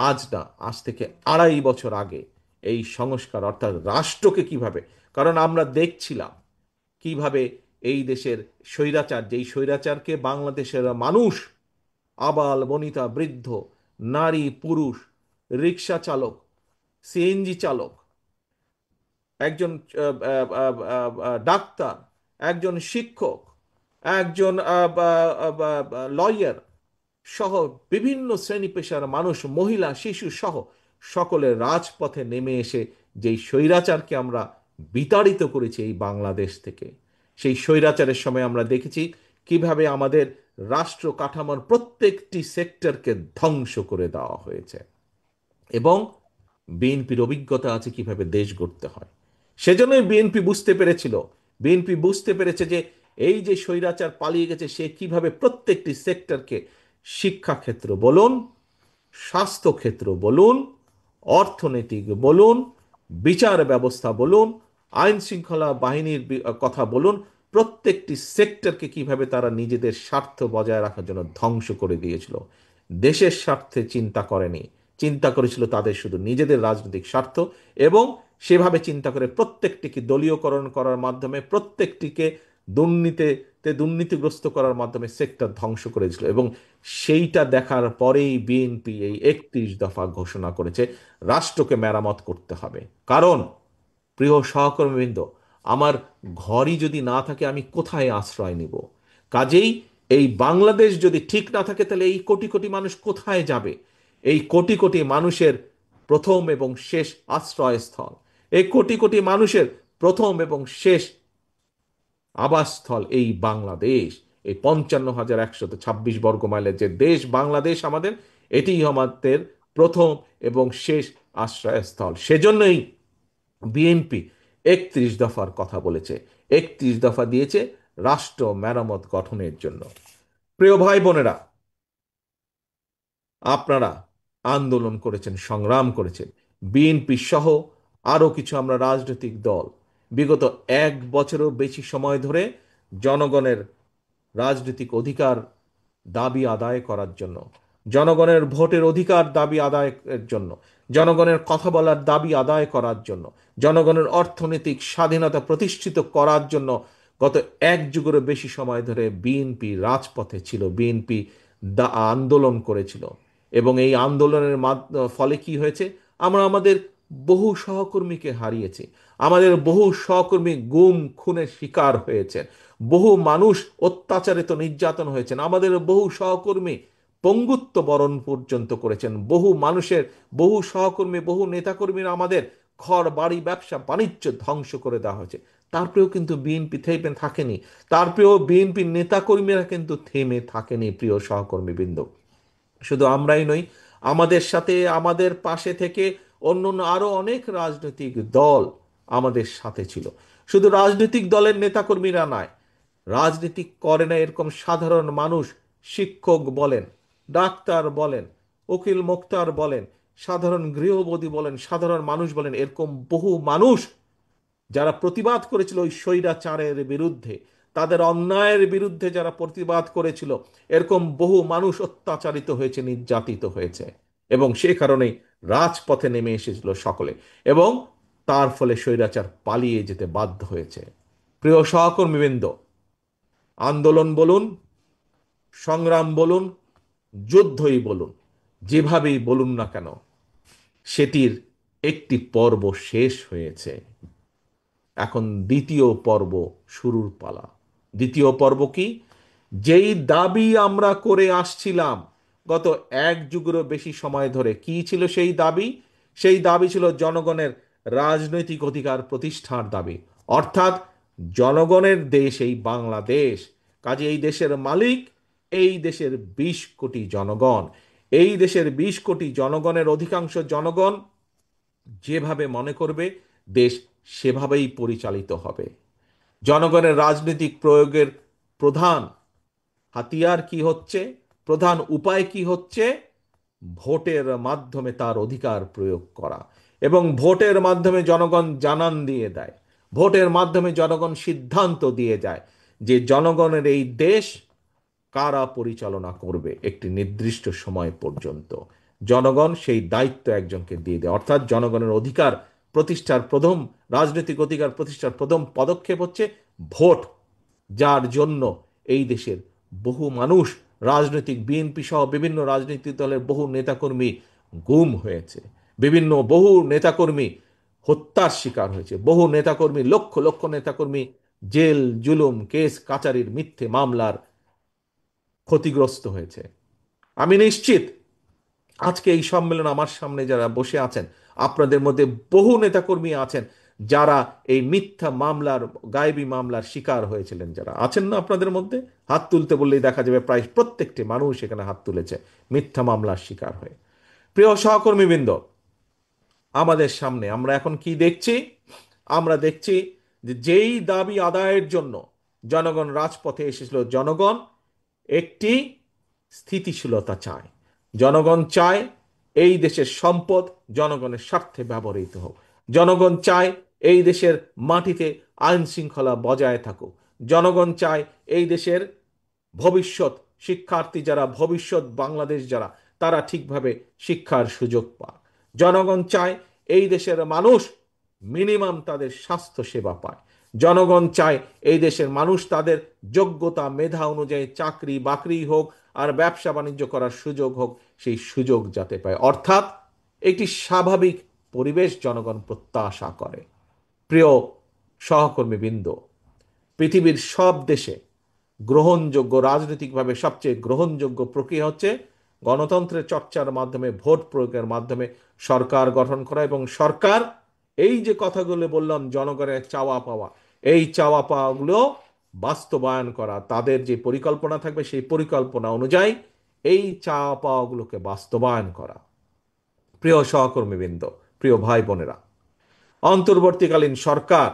আজ না, আজ থেকে 2.5 বছর আগে এই সংস্কার অর্থাৎ রাষ্ট্রকে কিভাবে, কারণ আমরা দেখছিলাম কিভাবে এই দেশের স্বৈরাচার, যেই স্বৈরাচারকে বাংলাদেশের মানুষ, আবাল বনিতা বৃদ্ধ, নারী পুরুষ, রিক্সা চালক, সিএনজি চালক, একজন ডাক্তার, একজন শিক্ষক, একজন লয়ার সহ বিভিন্ন শ্রেণী পেশার মানুষ, মহিলা শিশু সহ সকলের রাজপথে নেমে এসে যেই স্বৈরাচারকে আমরা বিতাড়িত করেছি এই বাংলাদেশ থেকে, সেই স্বৈরাচারের সময় আমরা দেখেছি কিভাবে আমাদের রাষ্ট্র কাঠামোর প্রত্যেকটি সেক্টরকে ধ্বংস করে দেওয়া হয়েছে। এবং বিএনপির অভিজ্ঞতা আছে কিভাবে দেশ গড়তে হয়। সেজন্যই বিএনপি বুঝতে পেরেছে যে এই যে স্বৈরাচার পালিয়ে গেছে, সে কিভাবে প্রত্যেকটি সেক্টরকে, শিক্ষাক্ষেত্র বলুন, স্বাস্থ্যক্ষেত্র বলুন, অর্থনৈতিক বলুন, বিচার ব্যবস্থা বলুন, আইন শৃঙ্খলা বাহিনীর কথা বলুন, প্রত্যেকটি সেক্টরকে কিভাবে তারা নিজেদের স্বার্থ বজায় রাখার জন্য ধ্বংস করে দিয়েছিল। দেশের স্বার্থে চিন্তা করেনি, চিন্তা করেছিল তাদের শুধু নিজেদের রাজনৈতিক স্বার্থ। এবং সেভাবে চিন্তা করে প্রত্যেকটিকে দলীয়করণ করার মাধ্যমে, প্রত্যেকটিকে দুর্নীতিগ্রস্ত করার মাধ্যমে সেক্টর ধ্বংস করেছিল। এবং সেইটা দেখার পরেই বিএনপি এই 31 দফা ঘোষণা করেছে রাষ্ট্রকে মেরামত করতে হবে। কারণ প্রিয় সহকর্মীবৃন্দ, আমার ঘরই যদি না থাকে আমি কোথায় আশ্রয় নিব? কাজেই এই বাংলাদেশ যদি ঠিক না থাকে তাহলে এই কোটি কোটি মানুষ কোথায় যাবে? এই কোটি কোটি মানুষের প্রথম এবং শেষ আশ্রয়স্থল, এই কোটি কোটি মানুষের প্রথম এবং শেষ আবাসস্থল এই বাংলাদেশ, এই 55,126 বর্গ মাইলের যে দেশ বাংলাদেশ আমাদের, এটি আমাদের প্রথম এবং শেষ আশ্রয়স্থল। সেজন্যই বিএনপি 31 দফার কথা বলেছে, 31 দফা দিয়েছে রাষ্ট্র মেরামত গঠনের জন্য। প্রিয় ভাই বোনেরা, আপনারা আন্দোলন করেছেন, সংগ্রাম করেছেন, বিএনপি সহ আরো কিছু আমরা রাজনৈতিক দল বিগত 1 বছরেরও বেশি সময় ধরে জনগণের রাজনৈতিক অধিকার দাবি আদায় করার জন্য, জনগণের ভোটের অধিকার দাবি আদায়ের জন্য, জনগণের কথা বলার দাবি আদায় করার জন্য, জনগণের অর্থনৈতিক স্বাধীনতা প্রতিষ্ঠিত করার জন্য গত 1 যুগেরও বেশি সময় ধরে বিএনপি রাজপথে ছিল, বিএনপি আন্দোলন করেছিল। এবং এই আন্দোলনের ফলে কি হয়েছে? আমরা আমাদের বহু সহকর্মীকে হারিয়েছি, আমাদের বহু সহকর্মী গুম খুনের শিকার হয়েছে, বহু মানুষ অত্যাচারিত নির্যাতন হয়েছেন, আমাদের বহু সহকর্মী পঙ্গুত্ব বরণ পর্যন্ত করেছেন, বহু মানুষের, বহু সহকর্মী, বহু নেতাকর্মীরা আমাদের ঘর বাড়ি ব্যবসা বাণিজ্য ধ্বংস করে দেওয়া হয়েছে। তারপরেও কিন্তু বিএনপি থেমে থাকেনি, তারপরেও বিএনপির নেতাকর্মীরা কিন্তু থেমে থাকেনি। প্রিয় সহকর্মীবৃন্দ, শুধু আমরাই নই, আমাদের সাথে, আমাদের পাশে থেকে অন্য অন্য আরো অনেক রাজনৈতিক দল আমাদের সাথে ছিল। শুধু রাজনৈতিক দলের নেতাকর্মীরা নয়, রাজনীতি করে না এরকম সাধারণ মানুষ, শিক্ষক বলেন, ডাক্তার বলেন, উকিল মোক্তার বলেন, সাধারণ গৃহবধূ বলেন, সাধারণ মানুষ বলেন, এরকম বহু মানুষ যারা প্রতিবাদ করেছিল ওই স্বৈরাচারের বিরুদ্ধে, তাদের অন্যায়ের বিরুদ্ধে যারা প্রতিবাদ করেছিল, এরকম বহু মানুষ অত্যাচারিত হয়েছে, নির্যাতিত হয়েছে, এবং সে কারণেই রাজপথে নেমে এসেছিল সকলে, এবং তার ফলে স্বৈরাচার পালিয়ে যেতে বাধ্য হয়েছে। প্রিয় সহকর্মীবৃন্দ, আন্দোলন বলুন, সংগ্রাম বলুন, যুদ্ধই বলুন, যেভাবেই বলুন না কেন, সেটির একটি পর্ব শেষ হয়েছে। এখন দ্বিতীয় পর্ব শুরুর পালা। দ্বিতীয় পর্ব কি? যেই দাবি আমরা করে আসছিলাম গত এক যুগেরও বেশি সময় ধরে, কি ছিল সেই দাবি? সেই দাবি ছিল জনগণের রাজনৈতিক অধিকার প্রতিষ্ঠার দাবি। অর্থাৎ জনগণের দেশ এই বাংলাদেশ, কাজে এই দেশের মালিক এই দেশের 20 কোটি জনগণ। এই দেশের 20 কোটি জনগণের অধিকাংশ জনগণ যেভাবে মনে করবে, দেশ সেভাবেই পরিচালিত হবে। জনগণের রাজনৈতিক প্রয়োগের প্রধান হাতিয়ার কি হচ্ছে, প্রধান উপায় কি হচ্ছে? ভোটের মাধ্যমে তার অধিকার প্রয়োগ করা। এবং ভোটের মাধ্যমে জনগণ জানান দিয়ে দেয়, ভোটের মাধ্যমে জনগণ সিদ্ধান্ত দিয়ে যায় যে জনগণের এই দেশ কারা পরিচালনা করবে একটি নির্দিষ্ট সময় পর্যন্ত। জনগণ সেই দায়িত্ব একজনকে দিয়ে দেয়। অর্থাৎ জনগণের অধিকার প্রতিষ্ঠার প্রথম, রাজনৈতিক অধিকার প্রতিষ্ঠার প্রথম পদক্ষেপ হচ্ছে ভোট, যার জন্য এই দেশের বহু মানুষ, রাজনৈতিক বিএনপি সহ বিভিন্ন রাজনৈতিক দলের বহু নেতাকর্মী গুম হয়েছে, বহু নেতাকর্মী হত্যার শিকার হয়েছে, বহু নেতাকর্মী, লক্ষ লক্ষ নেতাকর্মী জেল জুলুম কেস কাচারির মিথ্যে মামলার ক্ষতিগ্রস্ত হয়েছে। আমি নিশ্চিত আজকে এই সম্মেলন আমার সামনে যারা বসে আছেন, আপনাদের মধ্যে বহু নেতাকর্মী আছেন যারা এই মিথ্যা মামলার, গায়েবী মামলার শিকার হয়েছিলেন। যারা আছেন না আপনাদের মধ্যে, হাত তুলতে বললেই দেখা যাবে প্রায় প্রত্যেকটি মানুষ এখানে হাত তুলেছে মিথ্যা মামলার শিকার হয়ে। প্রিয় সহকর্মীবৃন্দ, আমাদের সামনে আমরা এখন কি দেখছি? আমরা দেখছি যে যেই দাবি আদায়ের জন্য জনগণ রাজপথে এসেছিল, জনগণ একটি স্থিতিশীলতা চায়। জনগণ চায় এই দেশের সম্পদ জনগণের স্বার্থে ব্যবহৃত হোক। জনগণ চায় এই দেশের মাটিতে আইন শৃঙ্খলা বজায় থাকুক। জনগণ চায় এই দেশের ভবিষ্যৎ শিক্ষার্থী যারা, ভবিষ্যৎ বাংলাদেশ যারা, তারা ঠিকভাবে শিক্ষার সুযোগ পাক। জনগণ চায় এই দেশের মানুষ মিনিমাম তাদের স্বাস্থ্য সেবা পায়। জনগণ চায় এই দেশের মানুষ তাদের যোগ্যতা মেধা অনুযায়ী চাকরি বাকরি হোক আর ব্যবসা বাণিজ্য করার সুযোগ হোক, সেই সুযোগ যাতে পায়। অর্থাৎ একটি স্বাভাবিক পরিবেশ জনগণ প্রত্যাশা করে। প্রিয় সহকর্মীবৃন্দ, পৃথিবীর সব দেশে গ্রহণযোগ্য, রাজনৈতিকভাবে সবচেয়ে গ্রহণযোগ্য প্রক্রিয়া হচ্ছে গণতন্ত্রের চর্চার মাধ্যমে, ভোট প্রয়োগের মাধ্যমে সরকার গঠন করা, এবং সরকার এই যে কথাগুলো বললাম জনগণের চাওয়া পাওয়া, এই চাওয়া পাওয়াগুলো বাস্তবায়ন করা। তাদের যে পরিকল্পনা থাকবে সেই পরিকল্পনা অনুযায়ী এই চাওয়া পাওয়াগুলোকে বাস্তবায়ন করা। প্রিয় সহকর্মীবৃন্দ, প্রিয় ভাই বোনেরা, অন্তর্বর্তীকালীন সরকার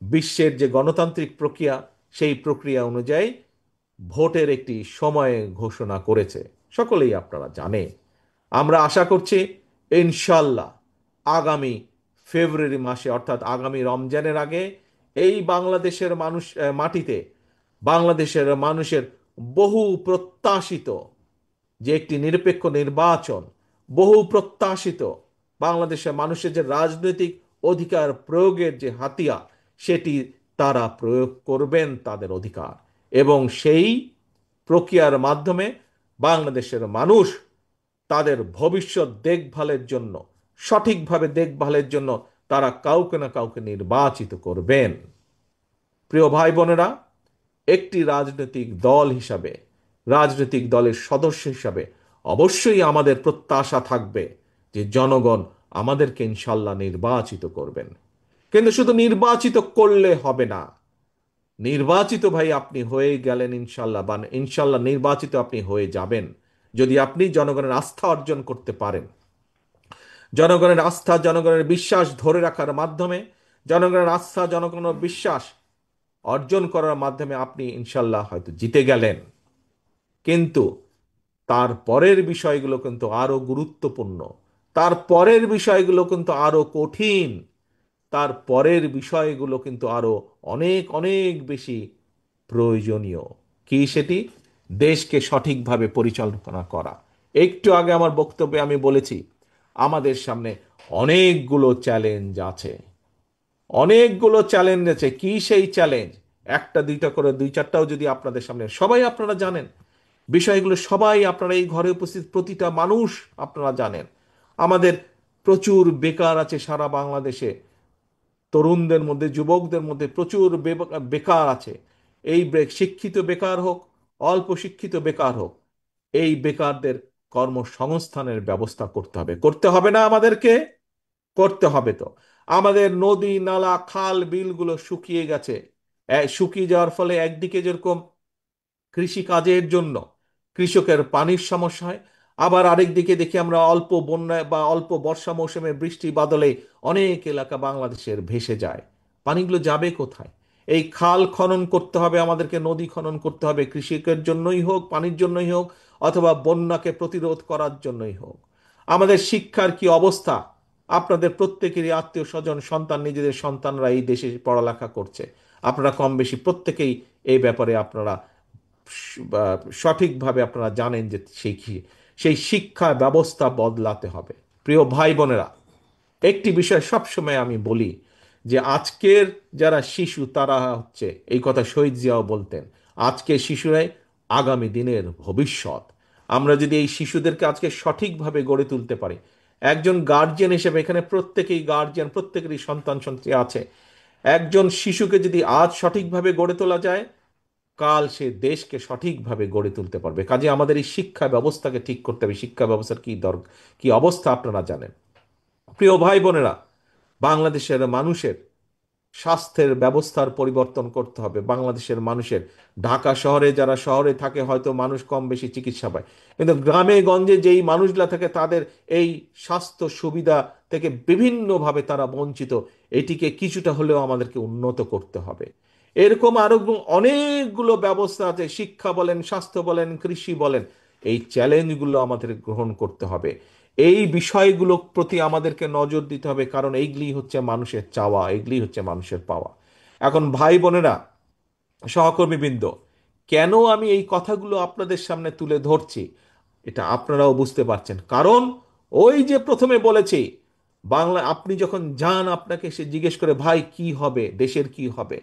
বিশ্বের যে গণতান্ত্রিক প্রক্রিয়া, সেই প্রক্রিয়া অনুযায়ী ভোটের একটি সময় ঘোষণা করেছে, সকলেই আপনারা জানেন। আমরা আশা করছি ইনশাল্লাহ আগামী ফেব্রুয়ারি মাসে, অর্থাৎ আগামী রমজানের আগে, এই বাংলাদেশের মানুষ মাটিতে বাংলাদেশের মানুষের বহু প্রত্যাশিত যে একটি নিরপেক্ষ নির্বাচন, বহু প্রত্যাশিত বাংলাদেশের মানুষের যে রাজনৈতিক অধিকার প্রয়োগের যে হাতিয়ার, সেটি তারা প্রয়োগ করবেন তাদের অধিকার, এবং সেই প্রক্রিয়ার মাধ্যমে বাংলাদেশের মানুষ তাদের ভবিষ্যৎ দেখভালের জন্য, সঠিকভাবে দেখভালের জন্য তারা কাউকে না কাউকে নির্বাচিত করবেন। প্রিয় ভাই বোনেরা, একটি রাজনৈতিক দল হিসাবে, রাজনৈতিক দলের সদস্য হিসাবে অবশ্যই আমাদের প্রত্যাশা থাকবে যে জনগণ আমাদেরকে ইনশাল্লাহ নির্বাচিত করবেন। কিন্তু শুধু নির্বাচিত করলে হবে না। নির্বাচিত ভাই আপনি হয়ে গেলেন ইনশাল্লাহ, বা ইনশাল্লাহ নির্বাচিত আপনি হয়ে যাবেন যদি আপনি জনগণের আস্থা অর্জন করতে পারেন। জনগণের আস্থা, জনগণের বিশ্বাস ধরে রাখার মাধ্যমে জনগণের আস্থা, জনগণের বিশ্বাস অর্জন করার মাধ্যমে আপনি ইনশাল্লাহ হয়তো জিতে গেলেন, কিন্তু তার পরের বিষয়গুলো কিন্তু আরো গুরুত্বপূর্ণ, তার পরের বিষয়গুলো কিন্তু আরো কঠিন, তার পরের বিষয়গুলো কিন্তু আরো অনেক অনেক বেশি প্রয়োজনীয়। কি সেটি? দেশকে সঠিকভাবে পরিচালনা করা। একটু আগে আমার বক্তব্যে আমি বলেছি আমাদের সামনে অনেকগুলো চ্যালেঞ্জ আছে, অনেকগুলো চ্যালেঞ্জ আছে। কি সেই চ্যালেঞ্জ? একটা দুইটা করে দুই চারটাও যদি আপনাদের সামনে, সবাই আপনারা জানেন বিষয়গুলো, সবাই আপনারা এই ঘরে উপস্থিত প্রতিটা মানুষ আপনারা জানেন। আমাদের প্রচুর বেকার আছে সারা বাংলাদেশে, তরুণদের মধ্যে, যুবকদের মধ্যে প্রচুর বেকার আছে। এই শিক্ষিত বেকার হোক, অল্প শিক্ষিত বেকার হোক, এই বেকারদের কর্মসংস্থানের ব্যবস্থা করতে হবে। করতে হবে না আমাদেরকে? করতে হবে তো। আমাদের নদী নালা খাল বিলগুলো শুকিয়ে গেছে। শুকিয়ে যাওয়ার ফলে একদিকে যেরকম কৃষিকাজের জন্য কৃষকের পানির সমস্যা হয়, আবার আরেক দিকে দেখি আমরা অল্প বন্যায় বা অল্প বর্ষা মৌসুমে বৃষ্টি বাদলে অনেক এলাকা বাংলাদেশের ভেসে যায়। পানিগুলো যাবে কোথায়? এই খাল খনন করতে হবে আমাদেরকে, নদী খনন করতে হবে, কৃষিকের জন্যই হোক, পানির জন্যই হোক, অথবা বন্যাকে প্রতিরোধ করার জন্যই হোক। আমাদের শিক্ষার কি অবস্থা? আপনাদের প্রত্যেকেরই আত্মীয় স্বজন সন্তান, নিজেদের সন্তানরা এই দেশে পড়ালেখা করছে। আপনারা কম বেশি প্রত্যেকেই এই ব্যাপারে আপনারা সঠিকভাবে আপনারা জানেন যে সেই শিক্ষা ব্যবস্থা বদলাতে হবে। প্রিয় ভাই বোনেরা, একটি বিষয় সবসময় আমি বলি যে আজকের যারা শিশু তারা হচ্ছে, এই কথা শহীদ জিয়াও বলতেন, আজকের শিশুরাই আগামী দিনের ভবিষ্যৎ। আমরা যদি এই শিশুদেরকে আজকে সঠিকভাবে গড়ে তুলতে পারি, একজন গার্জিয়ান হিসেবে, এখানে প্রত্যেকেই গার্জিয়ান, প্রত্যেকেরই সন্তান সন্ততি আছে, একজন শিশুকে যদি আজ সঠিকভাবে গড়ে তোলা যায়, কাল সে দেশকে সঠিকভাবে গড়ে তুলতে পারবে। কাজে আমাদের এই শিক্ষা ব্যবস্থাকে ঠিক করতে হবে। শিক্ষা ব্যবস্থার কি দরকার, কি অবস্থা আপনারা জানেন। প্রিয় ভাই বোনেরা, বাংলাদেশের মানুষের স্বাস্থ্যের ব্যবস্থার পরিবর্তন করতে হবে। বাংলাদেশের মানুষের, ঢাকা শহরে যারা শহরে থাকে হয়তো মানুষ কম বেশি চিকিৎসা পায়, কিন্তু গ্রামে গঞ্জে যেই মানুষগুলা থাকে তাদের এই স্বাস্থ্য সুবিধা থেকে বিভিন্নভাবে তারা বঞ্চিত। এটিকে কিছুটা হলেও আমাদেরকে উন্নত করতে হবে। এরকম আরো অনেকগুলো ব্যবস্থা আছে, শিক্ষা বলেন, স্বাস্থ্য বলেন, কৃষি বলেন। এই চ্যালেঞ্জগুলো আমাদের গ্রহণ করতে হবে। এই বিষয়গুলোর প্রতি আমাদেরকে নজর দিতে হবে, কারণ এইগুলি হচ্ছে মানুষের চাওয়া, এগুলি হচ্ছে মানুষের পাওয়া। এখন ভাই বোনেরা, সহকর্মীবৃন্দ, কেন আমি এই কথাগুলো আপনাদের সামনে তুলে ধরছি এটা আপনারাও বুঝতে পারছেন। কারণ ওই যে প্রথমে বলেছি, বাংলা আপনি যখন যান আপনাকে সে জিজ্ঞেস করে ভাই কি হবে, দেশের কি হবে,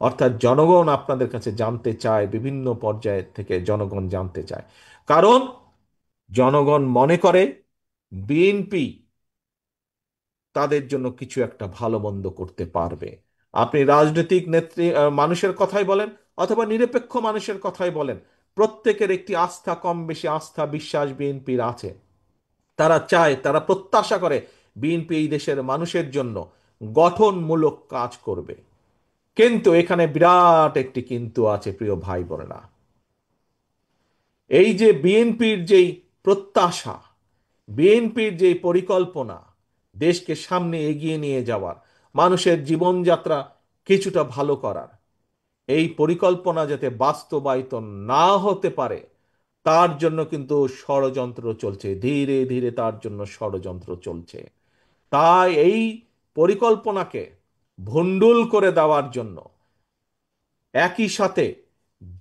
অর্থাৎ জনগণ আপনাদের কাছে জানতে চায়, বিভিন্ন পর্যায় থেকে জনগণ জানতে চায়। কারণ জনগণ মনে করে বিএনপি তাদের জন্য কিছু একটা ভালো মন্দ করতে পারবে। আপনি রাজনৈতিক নেত্রী মানুষের কথাই বলেন অথবা নিরপেক্ষ মানুষের কথাই বলেন, প্রত্যেকের একটি আস্থা, কম বেশি আস্থা বিশ্বাস বিএনপির আছে। তারা চায়, তারা প্রত্যাশা করে বিএনপি এই দেশের মানুষের জন্য গঠনমূলক কাজ করবে। কিন্তু এখানে বিরাট একটি কিন্তু আছে প্রিয় ভাই বোনেরা। এই যে বিএনপির যেই প্রত্যাশা, বিএনপির যে পরিকল্পনা, দেশকে সামনে এগিয়ে নিয়ে যাওয়ার, মানুষের জীবনযাত্রা কিছুটা ভালো করার, এই পরিকল্পনা যাতে বাস্তবায়িত না হতে পারে তার জন্য কিন্তু ষড়যন্ত্র চলছে, ধীরে ধীরে তার জন্য ষড়যন্ত্র চলছে। তাই এই পরিকল্পনাকে ভণ্ডুল করে দেওয়ার জন্য, একই সাথে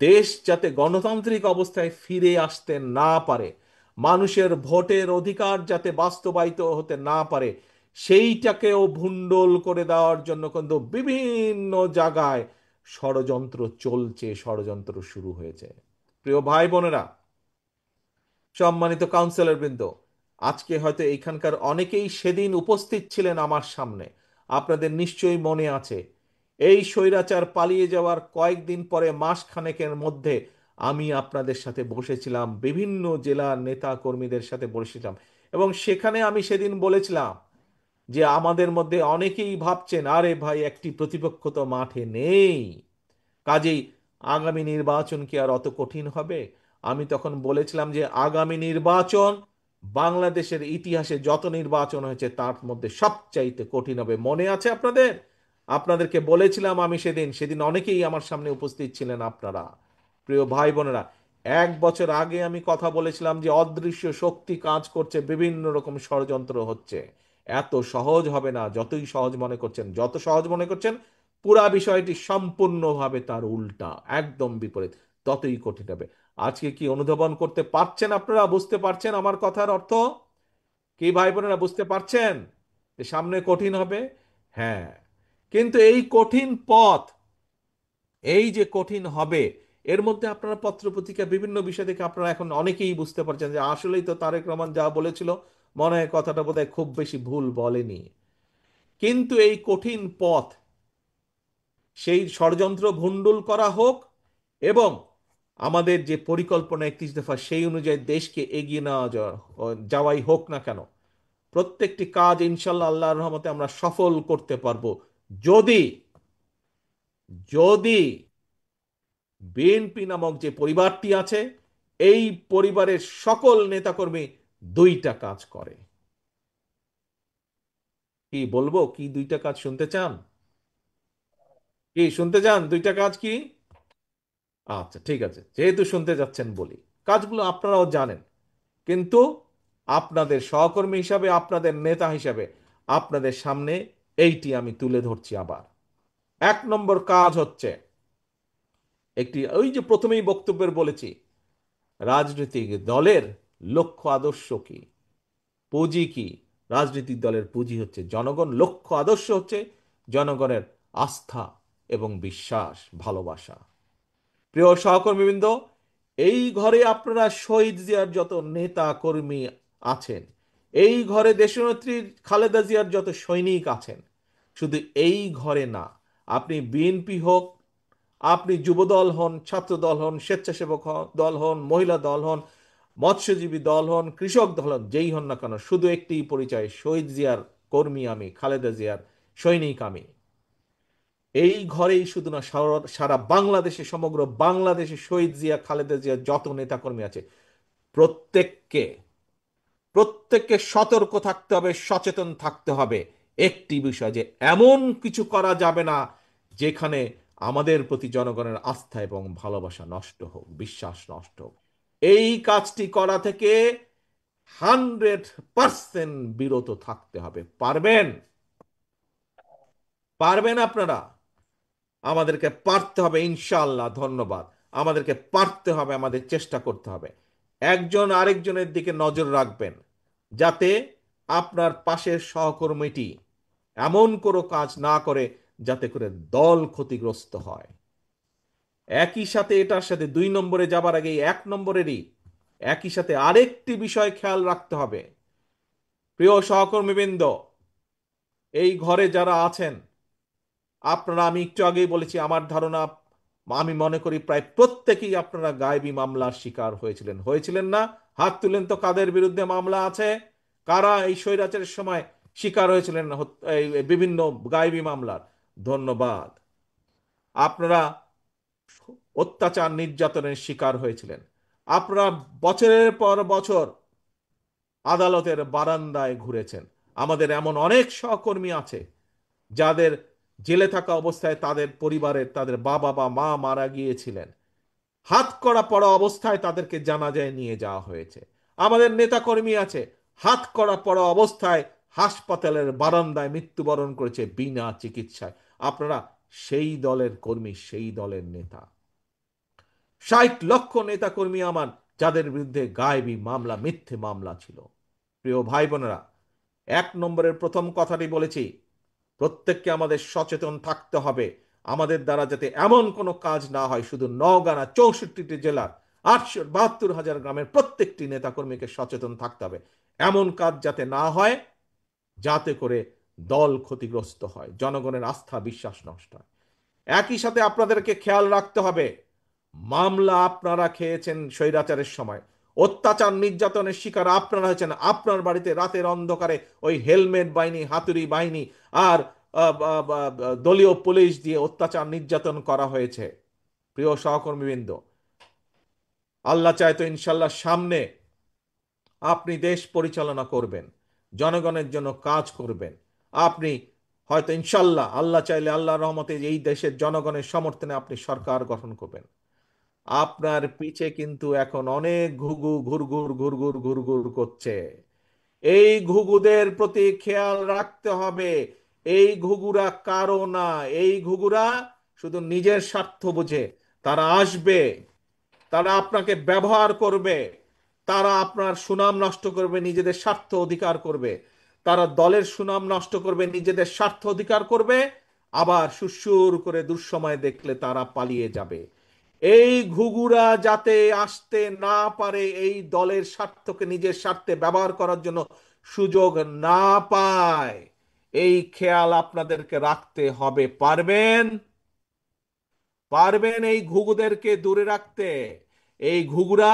দেশ যাতে গণতান্ত্রিক অবস্থায় ফিরে আসতে না পারে, মানুষের ভোটের অধিকার যাতে বাস্তবায়িত হতে না পারে, সেইটাকেও ভণ্ডুল করে দেওয়ার জন্য কিন্তু বিভিন্ন জায়গায় ষড়যন্ত্র চলছে, ষড়যন্ত্র শুরু হয়েছে। প্রিয় ভাই বোনেরা, সম্মানিত কাউন্সিলর বৃন্দ, আজকে হয়তো এইখানকার অনেকেই সেদিন উপস্থিত ছিলেন আমার সামনে। আপনাদের নিশ্চয়ই মনে আছে, এই স্বৈরাচার পালিয়ে যাওয়ার কয়েকদিন পরে, মাস খানেকের মধ্যে আমি আপনাদের সাথে বসেছিলাম, বিভিন্ন জেলার নেতা কর্মীদের সাথে বসেছিলাম, এবং সেখানে আমি সেদিন বলেছিলাম যে আমাদের মধ্যে অনেকেই ভাবছেন আরে ভাই একটি প্রতিপক্ষ তো মাঠে নেই, কাজেই আগামী নির্বাচন কি আর অত কঠিন হবে? আমি তখন বলেছিলাম যে আগামী নির্বাচন বাংলাদেশের ইতিহাসে যত নির্বাচন হয়েছে তার মধ্যে সবচাইতে কঠিন হবে। মনে আছে আপনাদের? আপনাদেরকে বলেছিলাম আমি সেদিন, সেদিন অনেকেই আমার সামনে উপস্থিত ছিলেন আপনারা, প্রিয় ভাই বোনেরা। 1 বছর আগে আমি কথা বলেছিলাম যে অদৃশ্য শক্তি কাজ করছে, বিভিন্ন রকম ষড়যন্ত্র হচ্ছে, এত সহজ হবে না যতই সহজ মনে করছেন। যত সহজ মনে করছেন, পুরা বিষয়টি সম্পূর্ণভাবে তার উল্টা, একদম বিপরীত, ততই কঠিন হবে। আজকে কি অনুধাবন করতে পারছেন আপনারা? বুঝতে পারছেন আমার কথার অর্থ কি ভাই বোনেরা? বুঝতে পারছেন যে সামনে কঠিন হবে? হ্যাঁ। কিন্তু এই কঠিন পথ, এই যে কঠিন হবে, এর মধ্যে আপনারা পত্রপত্রিকা বিভিন্ন বিষয় থেকে আপনারা এখন অনেকেই বুঝতে পারছেন যে আসলেই তো তারেক রহমান যা বলেছিল, মনে হয় কথাটা বোধহয় খুব বেশি ভুল বলেনি। কিন্তু এই কঠিন পথ, সেই ষড়যন্ত্র ভণ্ডুল করা হোক, এবং আমাদের যে পরিকল্পনা 31 দফা, সেই অনুযায়ী দেশকে এগিয়ে নেওয়া যাওয়াই হোক না কেন, প্রত্যেকটি কাজ ইনশাল্লাহ আল্লাহর রহমতে আমরা সফল করতে পারবো, যদি যদি বিএনপি নামক যে পরিবারটি আছে, এই পরিবারের সকল নেতাকর্মী দুইটা কাজ করে। কি বলবো? কি দুইটা কাজ শুনতে চান? কি শুনতে চান? দুইটা কাজ কি? আচ্ছা, ঠিক আছে, যেহেতু শুনতে যাচ্ছেন বলি। কাজগুলো আপনারাও জানেন, কিন্তু আপনাদের সহকর্মী হিসাবে, আপনাদের নেতা হিসাবে আপনাদের সামনে এইটি আমি তুলে ধরছি আবার। 1 নম্বর কাজ হচ্ছে, একটি ওই যে প্রথমেই বক্তব্যের বলেছি, রাজনৈতিক দলের লক্ষ্য আদর্শ কি, পুঁজি কি? রাজনৈতিক দলের পুঁজি হচ্ছে জনগণ, লক্ষ্য আদর্শ হচ্ছে জনগণের আস্থা এবং বিশ্বাস, ভালোবাসা। প্রিয় সহকর্মীবৃন্দ, এই ঘরে আপনারা শহীদ জিয়ার যত নেতা কর্মী আছেন, এই ঘরে দেশনেত্রী খালেদা জিয়ার যত সৈনিক আছেন, শুধু এই ঘরে না, আপনি বিএনপি হোক, আপনি যুবদল হন, ছাত্রদল হন, স্বেচ্ছাসেবক দল হন, মহিলা দল হন, মৎস্যজীবী দল হন, কৃষক দল হন, যেই হন না কেন, শুধু একটি পরিচয়, শহীদ জিয়ার কর্মী আমি, খালেদা জিয়ার সৈনিক আমি। এই ঘরেই শুধু না, সারা সারা বাংলাদেশে, সমগ্র বাংলাদেশে শহীদ জিয়া, খালেদা জিয়ার যত নেতাকর্মী আছে, প্রত্যেককে প্রত্যেককে সতর্ক থাকতে হবে, সচেতন থাকতে হবে একটি বিষয়, যে এমন কিছু করা যাবে না যেখানে আমাদের প্রতি জনগণের আস্থা এবং ভালোবাসা নষ্ট হোক, বিশ্বাস নষ্ট হোক। এই কাজটি করা থেকে 100% বিরত থাকতে হবে। পারবেন? পারবেন আপনারা? আমাদেরকে পারতে হবে ইনশাআল্লাহ। ধন্যবাদ। আমাদেরকে পারতে হবে, আমাদের চেষ্টা করতে হবে। একজন আরেকজনের দিকে নজর রাখবেন, যাতে আপনার পাশের সহকর্মীটি এমন কোনো কাজ না করে যাতে করে দল ক্ষতিগ্রস্ত হয়। একই সাথে, এটার সাথে 2 নম্বরে যাবার আগে 1 নম্বরেরই একই সাথে আরেকটি বিষয় খেয়াল রাখতে হবে। প্রিয় সহকর্মীবৃন্দ, এই ঘরে যারা আছেন আপনারা, আমি একটু আগেই বলেছি, আমার ধারণা, আমি মনে করি প্রায় প্রত্যেকেই আপনারা গায়েবী মামলার শিকার হয়েছিলেন। হয়েছিলেন না? হাত তুলেন তো, কাদের বিরুদ্ধে মামলা আছে, কারা এই স্বৈরাচারের সময় শিকার হয়েছিলেন এই বিভিন্ন গায়েবী মামলার। ধন্যবাদ। আপনারা অত্যাচার নির্যাতনের শিকার হয়েছিলেন। আপনারা বছরের পর বছর আদালতের বারান্দায় ঘুরেছেন। আমাদের এমন অনেক সহকর্মী আছে যাদের জেলে থাকা অবস্থায় তাদের পরিবারের, তাদের বাবা বা মা মারা গিয়েছিলেন, হাত কড়া পড়া অবস্থায় তাদেরকে জানাজায় নিয়ে যাওয়া হয়েছে। আমাদের নেতাকর্মী আছে, হাত কড়া পড়া অবস্থায় হাসপাতালের বারান্দায় মৃত্যুবরণ করেছে বিনা চিকিৎসায়। আপনারা সেই দলের কর্মী, সেই দলের নেতা। 60 লক্ষ নেতাকর্মী আমার, যাদের বিরুদ্ধে গায়েবী মামলা, মিথ্যে মামলা ছিল। প্রিয় ভাই বোনেরা, 1 নম্বরের প্রথম কথাটি বলেছি, প্রত্যেককে আমাদের সচেতন থাকতে হবে, আমাদের দ্বারা যাতে এমন কোনো কাজ না হয়। শুধু নওগাঁ না, 64টি জেলার 872,000 গ্রামের প্রত্যেকটি নেতাকর্মীকে সচেতন থাকতে হবে, এমন কাজ যাতে না হয় যাতে করে দল ক্ষতিগ্রস্ত হয়, জনগণের আস্থা বিশ্বাস নষ্ট হয়। একই সাথে আপনাদেরকে খেয়াল রাখতে হবে, মামলা আপনারা খেয়েছেন স্বৈরাচারের সময়, অত্যাচার নির্যাতনের শিকার আপনারা হয়েছেন। আপনার বাড়িতে রাতের অন্ধকারে ওই হেলমেট বাহিনী, হাতুড়ি বাহিনী আর দলীয় পুলিশ দিয়ে অত্যাচার নির্যাতন করা হয়েছে। প্রিয় সহকর্মীবৃন্দ, আল্লাহ চায় তো ইনশাল্লাহ সামনে আপনি দেশ পরিচালনা করবেন, জনগণের জন্য কাজ করবেন। আপনি হয়তো ইনশাল্লাহ আল্লাহ চাইলে আল্লাহর রহমতে এই দেশের জনগণের সমর্থনে আপনি সরকার গঠন করবেন। আপনার পিছে কিন্তু এখন অনেক ঘুঘু ঘুরঘুর ঘুরঘুর ঘুরঘুর করছে। এই ঘুঘুদের প্রতি খেয়াল রাখতে হবে। এই ঘুঘুরা কারো না। এই ঘুঘুরা শুধু নিজের স্বার্থ বুঝে। তারা আসবে, তারা আপনাকে ব্যবহার করবে, তারা আপনার সুনাম নষ্ট করবে, নিজেদের স্বার্থ অধিকার করবে। তারা দলের সুনাম নষ্ট করবে, নিজেদের স্বার্থ অধিকার করবে, আবার সুসুর করে দুঃসময় দেখলে তারা পালিয়ে যাবে। এই ঘুঘুরা যাতে আসতে না পারে, এই দলের স্বার্থকে নিজের স্বার্থে ব্যবহার করার জন্য সুযোগ না পায়, এই খেয়াল আপনাদেরকে রাখতে হবে। পারবেন? পারবেন এই ঘুঘুদেরকে দূরে রাখতে? এই ঘুঘুরা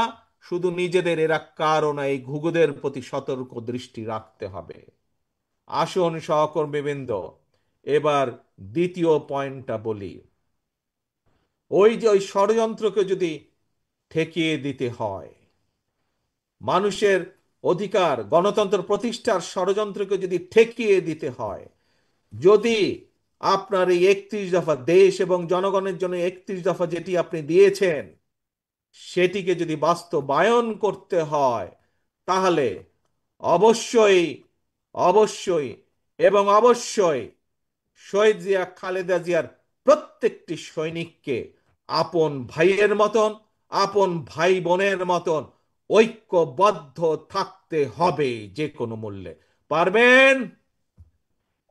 শুধু নিজেদের, এরা কারো না। এই ঘুঘুদের প্রতি সতর্ক দৃষ্টি রাখতে হবে। আসুন সহকর্মীবৃন্দ, এবার দ্বিতীয় পয়েন্টটা বলি। ওই যে ওই ষড়যন্ত্রকে যদি ঠেকিয়ে দিতে হয়, মানুষের অধিকার গণতন্ত্র প্রতিষ্ঠার ষড়যন্ত্রকে যদি ঠেকিয়ে দিতে হয়, যদি আপনার এই 31 দফা দেশ এবং জনগণের জন্য 31 দফা যেটি আপনি দিয়েছেন সেটিকে যদি বাস্তবায়ন করতে হয়, তাহলে অবশ্যই, অবশ্যই এবং অবশ্যই শহীদ জিয়া, খালেদা জিয়ার প্রত্যেকটি সৈনিককে আপন ভাইয়ের মতন, আপন ভাই বোনের মতন ঐক্যবদ্ধ থাকতে হবে যে কোনো মূল্যে। পারবেন?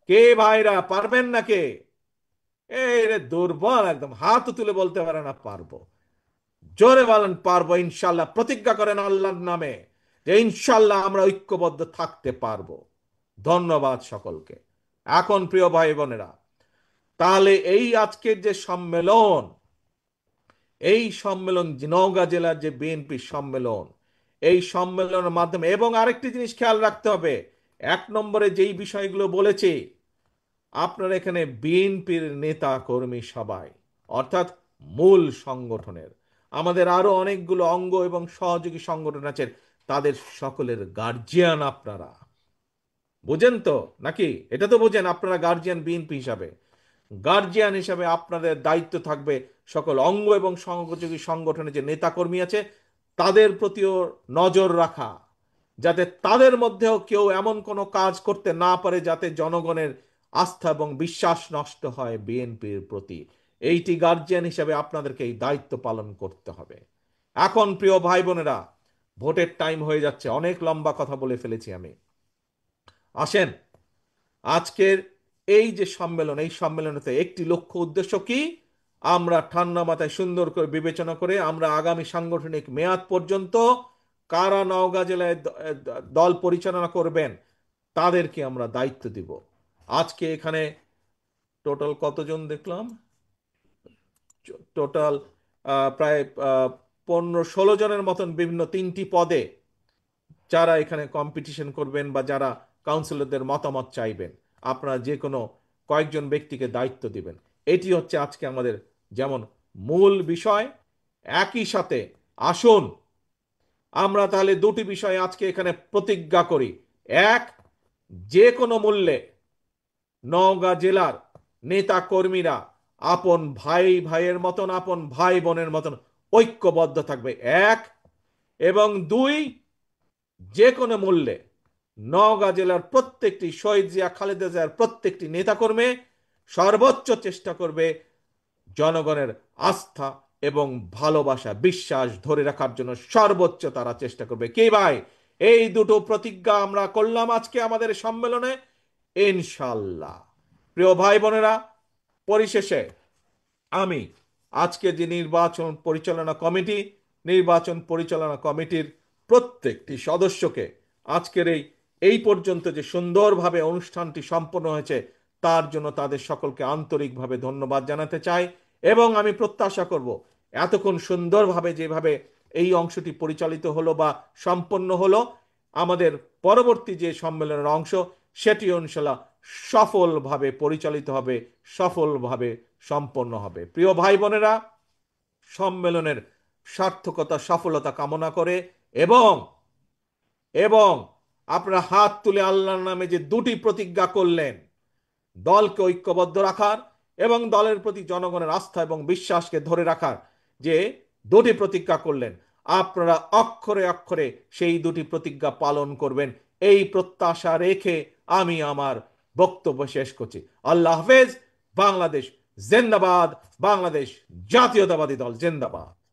কে ভাইরা, পারবেন না কে? এই রে দুর্বল, একদম হাত তুলে বলতে পারে না পারবো। জোরে বলেন পারবো ইনশাল্লাহ। প্রতিজ্ঞা করেন আল্লাহর নামে যে ইনশাল্লাহ আমরা ঐক্যবদ্ধ থাকতে পারবো। ধন্যবাদ সকলকে। এখন প্রিয় ভাই বোনেরা, তাহলে এই আজকের যে সম্মেলন, এই সম্মেলন নওগাঁ জেলার যে বিএনপি সম্মেলন, এই সম্মেলনের মাধ্যমে, এবং আরেকটি জিনিস খেয়াল রাখতে হবে, 1 নম্বরে যেই বিষয়গুলো বলেছি, আপনার এখানে বিএনপির নেতা কর্মী সবাই, অর্থাৎ মূল সংগঠনের, আমাদের আরো অনেকগুলো অঙ্গ এবং সহযোগী সংগঠন আছে, তাদের সকলের গার্জিয়ান আপনারা। বুঝেন তো নাকি? এটা তো বোঝেন আপনারা গার্জিয়ান বিএনপি হিসাবে। গার্জিয়ান হিসাবে আপনাদের দায়িত্ব থাকবে সকল অঙ্গ এবং সহযোগী সংগঠনের যে নেতাকর্মী আছে তাদের প্রতিও নজর রাখা, যাতে তাদের মধ্যেও কেউ এমন কোনো কাজ করতে না পারে যাতে জনগণের আস্থা এবং বিশ্বাস নষ্ট হয় বিএনপির প্রতি। এইটি গার্জিয়ান হিসাবে আপনাদেরকে এই দায়িত্ব পালন করতে হবে। এখন প্রিয় ভাই বোনেরা, ভোটের টাইম হয়ে যাচ্ছে, অনেক লম্বা কথা বলে ফেলেছি আমি। আসেন, আজকের এই যে সম্মেলন, এই সম্মেলনেতে একটি লক্ষ্য উদ্দেশ্য কি, আমরা ঠান্ডা মাথায় সুন্দর করে বিবেচনা করে আমরা আগামী সাংগঠনিক মেয়াদ পর্যন্ত কারা নওগাঁ জেলায় দল পরিচালনা করবেন তাদেরকে আমরা দায়িত্ব দিব। আজকে এখানে টোটাল কতজন দেখলাম? টোটাল প্রায় 15-16 জনের মতন বিভিন্ন 3টি পদে যারা এখানে কম্পিটিশন করবেন বা যারা কাউন্সিলরদের মতামত চাইবেন, আপনারা যে কোনো কয়েকজন ব্যক্তিকে দায়িত্ব দিবেন। এটি হচ্ছে আজকে আমাদের যেমন মূল বিষয়। একই সাথে আসুন আমরা তাহলে দুটি বিষয় আজকে এখানে প্রতিজ্ঞা করি। এক, যে কোনো মূল্যে নওগাঁ জেলার নেতা কর্মীরা আপন ভাই ভাইয়ের মতন, আপন ভাই বোনের মতন ঐক্যবদ্ধ থাকবে। এক। এবং দুই, যে কোনো মূল্যে নওগাঁ জেলার প্রত্যেকটি শহীদ জিয়া, খালেদা জিয়ার প্রত্যেকটি নেতাকর্মী সর্বোচ্চ চেষ্টা করবে জনগণের আস্থা এবং ভালোবাসা, বিশ্বাস ধরে রাখার জন্য সর্বোচ্চ তারা চেষ্টা করবে। কি ভাই, এই দুটো প্রতিজ্ঞা আমরা করলাম আজকে আমাদের সম্মেলনে ইনশাল্লাহ। প্রিয় ভাই বোনেরা, পরিশেষে আমি আজকে যে নির্বাচন পরিচালনা কমিটির প্রত্যেকটি সদস্যকে আজকের এই পর্যন্ত যে সুন্দরভাবে অনুষ্ঠানটি সম্পন্ন হয়েছে তার জন্য তাদের সকলকে আন্তরিকভাবে ধন্যবাদ জানাতে চাই। এবং আমি প্রত্যাশা করব এতক্ষণ সুন্দরভাবে যেভাবে এই অংশটি পরিচালিত হলো বা সম্পন্ন হলো, আমাদের পরবর্তী যে সম্মেলনের অংশ সেটি ইনশাল্লাহ সফলভাবে পরিচালিত হবে, সফলভাবে সম্পন্ন হবে। প্রিয় ভাই বোনেরা, সম্মেলনের সার্থকতা সফলতা কামনা করে এবং এবং আপনারা হাত তুলে আল্লাহর নামে যে দুটি প্রতিজ্ঞা করলেন, দলকে ঐক্যবদ্ধ রাখার এবং দলের প্রতি জনগণের আস্থা এবং বিশ্বাসকে ধরে রাখার যে দুটি প্রতিজ্ঞা করলেন, আপনারা অক্ষরে অক্ষরে সেই দুটি প্রতিজ্ঞা পালন করবেন, এই প্রত্যাশা রেখে আমি আমার বক্তব্য শেষ করছি। আল্লাহ হাফেজ। বাংলাদেশ জিন্দাবাদ। বাংলাদেশ জাতীয়তাবাদী দল জিন্দাবাদ।